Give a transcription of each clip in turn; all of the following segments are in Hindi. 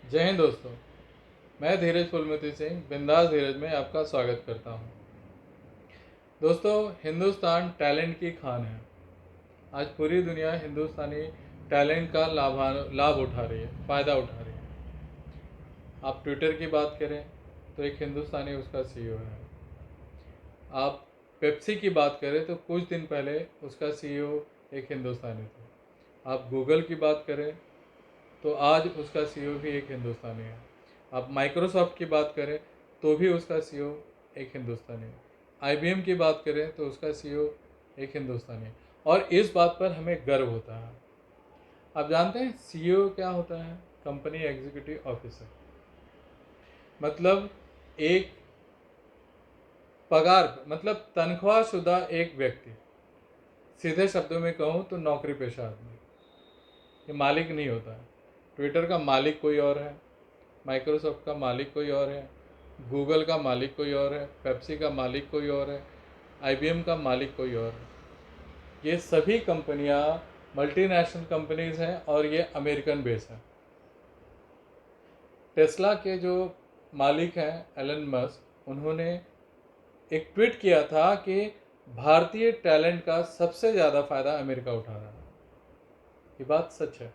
जय हिंद दोस्तों। मैं धीरज फुलमती सिंह बिंदास धीरज में आपका स्वागत करता हूं। दोस्तों, हिंदुस्तान टैलेंट की खान है। आज पूरी दुनिया हिंदुस्तानी टैलेंट का लाभ उठा रही है, फ़ायदा उठा रही है। आप ट्विटर की बात करें तो एक हिंदुस्तानी उसका सीईओ है। आप पेप्सी की बात करें तो कुछ दिन पहले उसका सीईओ एक हिंदुस्तानी था। आप गूगल की बात करें तो आज उसका सीईओ भी एक हिंदुस्तानी है। आप माइक्रोसॉफ्ट की बात करें तो भी उसका सीईओ एक हिंदुस्तानी है। आईबीएम की बात करें तो उसका सीईओ एक हिंदुस्तानी है, और इस बात पर हमें गर्व होता है। आप जानते हैं सीईओ क्या होता है? Company executive officer. मतलब एक पगार, मतलब तनख्वाहशुदा एक व्यक्ति। सीधे शब्दों में कहूँ तो नौकरी पेशा आदमी। ये मालिक नहीं होता है। ट्विटर का मालिक कोई और है, माइक्रोसॉफ्ट का मालिक कोई और है, गूगल का मालिक कोई और है, पेप्सी का मालिक कोई और है, आईबीएम का मालिक कोई और है। ये सभी कंपनियां मल्टीनेशनल कंपनीज हैं और ये अमेरिकन बेस है। टेस्ला के जो मालिक हैं एलन मस्क, उन्होंने एक ट्वीट किया था कि भारतीय टैलेंट का सबसे ज़्यादा फ़ायदा अमेरिका उठा रहा है। ये बात सच है।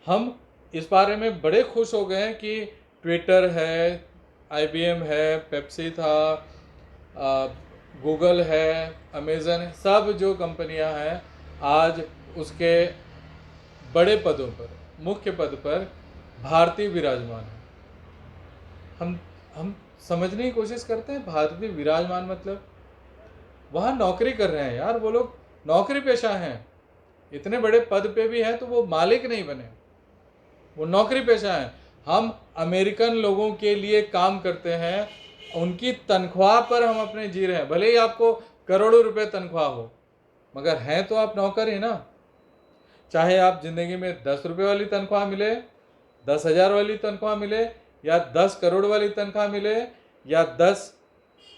हम इस बारे में बड़े खुश हो गए हैं कि ट्विटर है, आईबीएम है, पेप्सी था, गूगल है, अमेज़न है, सब जो कंपनियां हैं आज उसके बड़े पदों पर, मुख्य पद पर भारतीय विराजमान है। हम समझने की कोशिश करते हैं, भारतीय विराजमान मतलब वहाँ नौकरी कर रहे हैं यार, वो लोग नौकरी पेशा हैं। इतने बड़े पद पे भी हैं तो वो मालिक नहीं बने, वो नौकरी पेशा है। हम अमेरिकन लोगों के लिए काम करते हैं, उनकी तनख्वाह पर हम अपने जी रहे हैं। भले ही आपको करोड़ों रुपए तनख्वाह हो, मगर हैं तो आप नौकर ही ना। चाहे आप जिंदगी में 10 रुपये वाली तनख्वाह मिले, 10,000 वाली तनख्वाह मिले, या 10 करोड़ वाली तनख्वाह मिले, या 10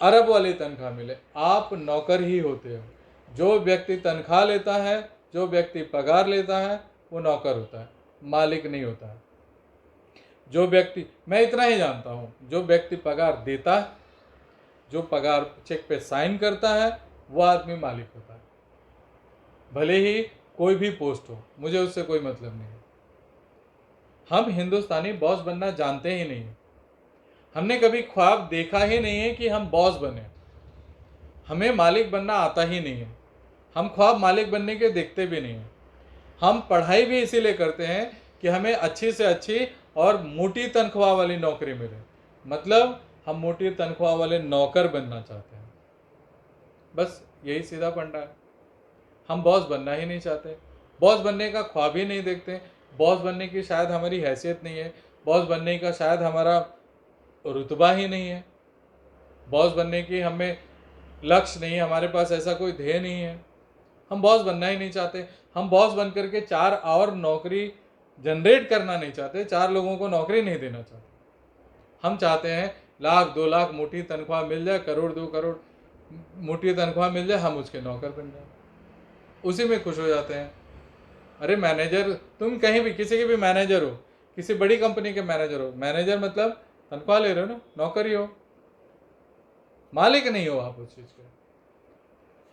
अरब वाली तनख्वाह मिले, आप नौकर ही होते हो। जो व्यक्ति तनख्वाह लेता है, जो व्यक्ति पगार लेता है, वो नौकर होता है, मालिक नहीं होता है। जो व्यक्ति, मैं इतना ही जानता हूँ, जो व्यक्ति पगार देता है, जो पगार चेक पे साइन करता है, वो आदमी मालिक होता है। भले ही कोई भी पोस्ट हो, मुझे उससे कोई मतलब नहीं है। हम हिंदुस्तानी बॉस बनना जानते ही नहीं है। हमने कभी ख्वाब देखा ही नहीं है कि हम बॉस बने। हमें मालिक बनना आता ही नहीं है। हम ख्वाब मालिक बनने के देखते भी नहीं हैं। हम पढ़ाई भी इसीलिए करते हैं कि हमें अच्छी से अच्छी और मोटी तनख्वाह वाली नौकरी मिले। मतलब हम मोटी तनख्वाह वाले नौकर बनना चाहते हैं। बस यही सीधा फंडा है। हम बॉस बनना ही नहीं चाहते, बॉस बनने का ख्वाब ही नहीं देखते। बॉस बनने की शायद हमारी हैसियत नहीं है, बॉस बनने का शायद हमारा रुतबा ही नहीं है, बॉस बनने की हमें लक्ष्य नहीं है, हमारे पास ऐसा कोई ध्येय नहीं है। हम बॉस बनना ही नहीं चाहते। हम बॉस बन करके 4 और नौकरी जनरेट करना नहीं चाहते, 4 लोगों को नौकरी नहीं देना चाहते। हम चाहते हैं 1,00,000 2,00,000 मोटी तनख्वाह मिल जाए, करोड़ 2 करोड़ मोटी तनख्वाह मिल जाए, हम उसके नौकर बन जाए, उसी में खुश हो जाते हैं। अरे मैनेजर, तुम कहीं भी किसी के भी मैनेजर हो, किसी बड़ी कंपनी के मैनेजर हो, मैनेजर मतलब तनख्वाह ले रहे हो ना, नौकर ही हो, मालिक नहीं हो आप उस चीज़ के।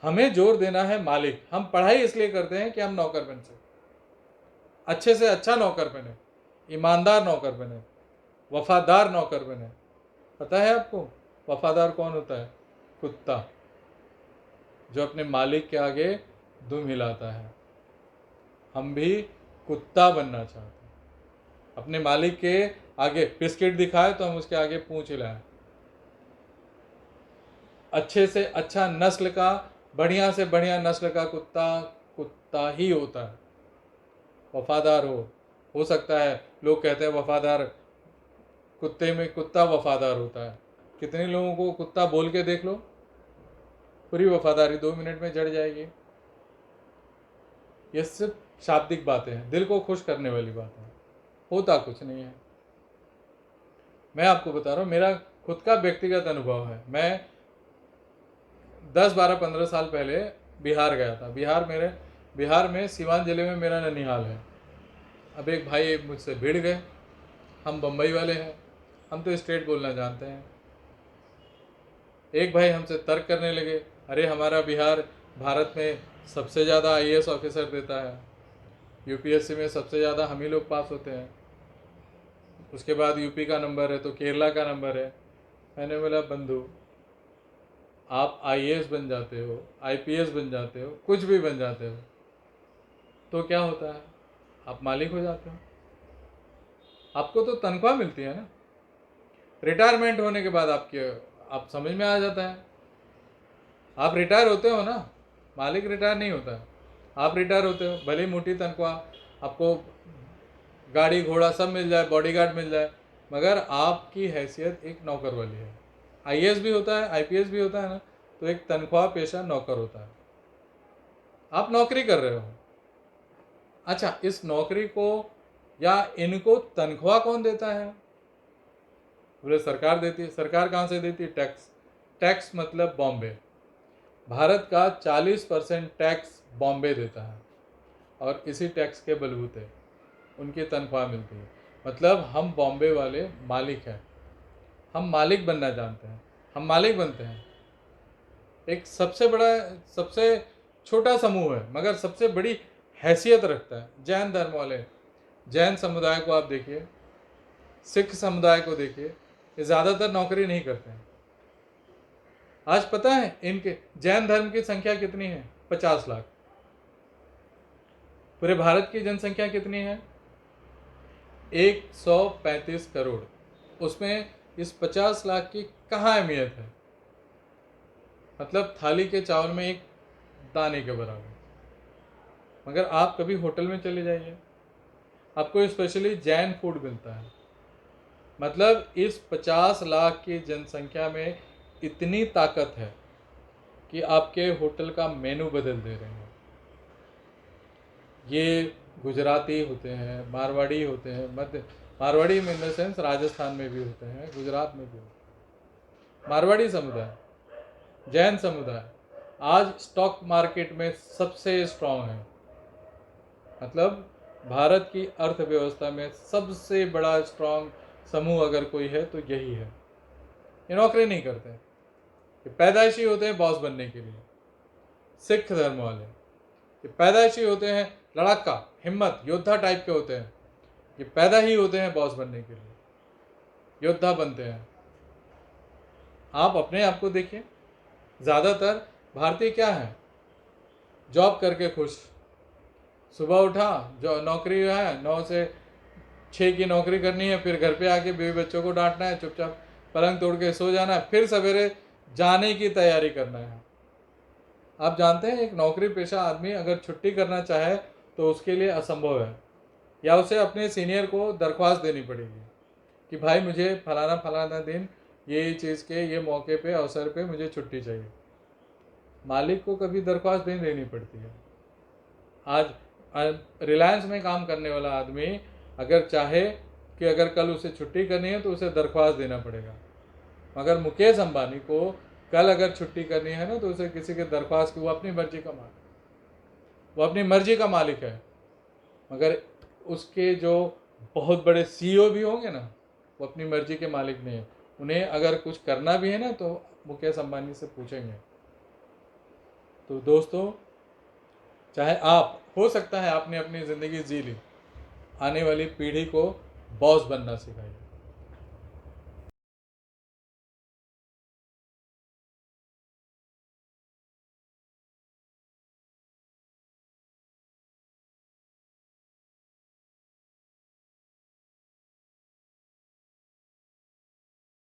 हमें जोर देना है मालिक। हम पढ़ाई इसलिए करते हैं कि हम नौकर बन सकें, अच्छे से अच्छा नौकर बने, ईमानदार नौकर बने, वफादार नौकर बने। पता है आपको वफादार कौन होता है? कुत्ता, जो अपने मालिक के आगे दुम हिलाता है। हम भी कुत्ता बनना चाहते हैं। अपने मालिक के आगे बिस्किट दिखाए तो हम उसके आगे पूंछ हिलाएं। अच्छे से अच्छा नस्ल का, बढ़िया से बढ़िया नस्ल का कुत्ता कुत्ता ही होता है। वफादार हो सकता है लोग कहते हैं वफादार कुत्ते में कुत्ता वफादार होता है। कितने लोगों को कुत्ता बोल के देख लो, पूरी वफादारी 2 मिनट में जड़ जाएगी। ये सिर्फ शाब्दिक बातें हैं, दिल को खुश करने वाली बातें हैं, होता कुछ नहीं है। मैं आपको बता रहा हूँ, मेरा खुद का व्यक्तिगत अनुभव है। मैं 10 12 15 साल पहले बिहार गया था। बिहार में सिवान ज़िले में मेरा ननिहाल है। अब एक भाई मुझसे भिड़ गए, हम बम्बई वाले हैं, हम तो स्ट्रेट बोलना जानते हैं। एक भाई हमसे तर्क करने लगे, अरे हमारा बिहार भारत में सबसे ज़्यादा आईएएस ऑफिसर देता है, यूपीएससी में सबसे ज़्यादा हम ही लोग पास होते हैं, उसके बाद यूपी का नंबर है तो केरला का नंबर है। मैंने बोला बंधु, आप आईएएस बन जाते हो, आईपीएस बन जाते हो, कुछ भी बन जाते हो तो क्या होता है, आप मालिक हो जाते हो, आपको तो तनख्वाह मिलती है ना। रिटायरमेंट होने के बाद आप समझ में आ जाता है, आप रिटायर होते हो ना, मालिक रिटायर नहीं होता है, आप रिटायर होते हो, भले मोटी तनख्वाह, आपको गाड़ी घोड़ा सब मिल जाए, बॉडीगार्ड मिल जाए, मगर आपकी हैसियत एक नौकर वाली है। आईएएस भी होता है, आईपीएस भी होता है ना, तो एक तनख्वाह पेशा नौकर होता है, आप नौकरी कर रहे हो। अच्छा, इस नौकरी को या इनको तनख्वाह कौन देता है? बोले सरकार देती है। सरकार कहाँ से देती है? टैक्स। टैक्स मतलब बॉम्बे। भारत का 40% टैक्स बॉम्बे देता है और इसी टैक्स के बलबूते उनकी तनख्वाह मिलती है। मतलब हम बॉम्बे वाले मालिक हैं, हम मालिक बनना जानते हैं, हम मालिक बनते हैं। एक सबसे बड़ा, सबसे छोटा समूह है मगर सबसे बड़ी हैसियत रखता है, जैन धर्म वाले। जैन समुदाय को आप देखिए, सिख समुदाय को देखिए, ये ज़्यादातर नौकरी नहीं करते हैं। आज पता है इनके जैन धर्म की संख्या कितनी है? 50 लाख। पूरे भारत की जनसंख्या कितनी है? 135 करोड़। उसमें इस 50 लाख की कहाँ अहमियत है? मतलब थाली के चावल में एक दाने के बराबर। मगर आप कभी होटल में चले जाइए, आपको स्पेशली जैन फूड मिलता है। मतलब इस 50 लाख की जनसंख्या में इतनी ताकत है कि आपके होटल का मेनू बदल दे रहे हैं। ये गुजराती होते हैं, मारवाड़ी होते हैं, मध्य Marwari in the sense Rajasthan में भी होते हैं, गुजरात में भी होते हैं। मारवाड़ी समुदाय, जैन समुदाय आज स्टॉक मार्केट में सबसे स्ट्रांग है। मतलब भारत की अर्थव्यवस्था में सबसे बड़ा स्ट्रांग समूह अगर कोई है तो यही है। ये नौकरी नहीं करते, ये पैदाइशी होते हैं बॉस बनने के लिए। सिख धर्म वाले ये पैदाइशी होते हैं, लड़ाका, हिम्मत, योद्धा टाइप के होते हैं। ये पैदा ही होते हैं बॉस बनने के लिए, योद्धा बनते हैं। आप अपने आप को देखिए, ज़्यादातर भारतीय क्या है? जॉब करके खुश। सुबह उठा, जो नौकरी है 9 से 6 की नौकरी करनी है, फिर घर पे आके बीवी बच्चों को डांटना है, चुपचाप पलंग तोड़ के सो जाना है, फिर सवेरे जाने की तैयारी करना है। आप जानते हैं एक नौकरी पेशा आदमी अगर छुट्टी करना चाहे तो उसके लिए असंभव है, या उसे अपने सीनियर को दरख्वास्त देनी पड़ेगी कि भाई मुझे फलाना फलाना दिन ये चीज़ के ये मौके पे अवसर पे मुझे छुट्टी चाहिए। मालिक को कभी दरख्वास्त नहीं देनी पड़ती है। आज रिलायंस में काम करने वाला आदमी अगर चाहे कि अगर कल उसे छुट्टी करनी है तो उसे दरख्वास्त देना पड़ेगा, मगर मुकेश अंबानी को कल अगर छुट्टी करनी है ना तो उसे किसी के दरख्वास्त की, वो अपनी मर्जी का मालिक, वो अपनी मर्जी का मालिक है। मगर उसके जो बहुत बड़े सीईओ भी होंगे ना, वो अपनी मर्जी के मालिक नहीं है। उन्हें अगर कुछ करना भी है ना तो मुकेश अंबानी से पूछेंगे। तो दोस्तों, चाहे आप, हो सकता है आपने अपनी ज़िंदगी जी ली, आने वाली पीढ़ी को बॉस बनना सिखाइए।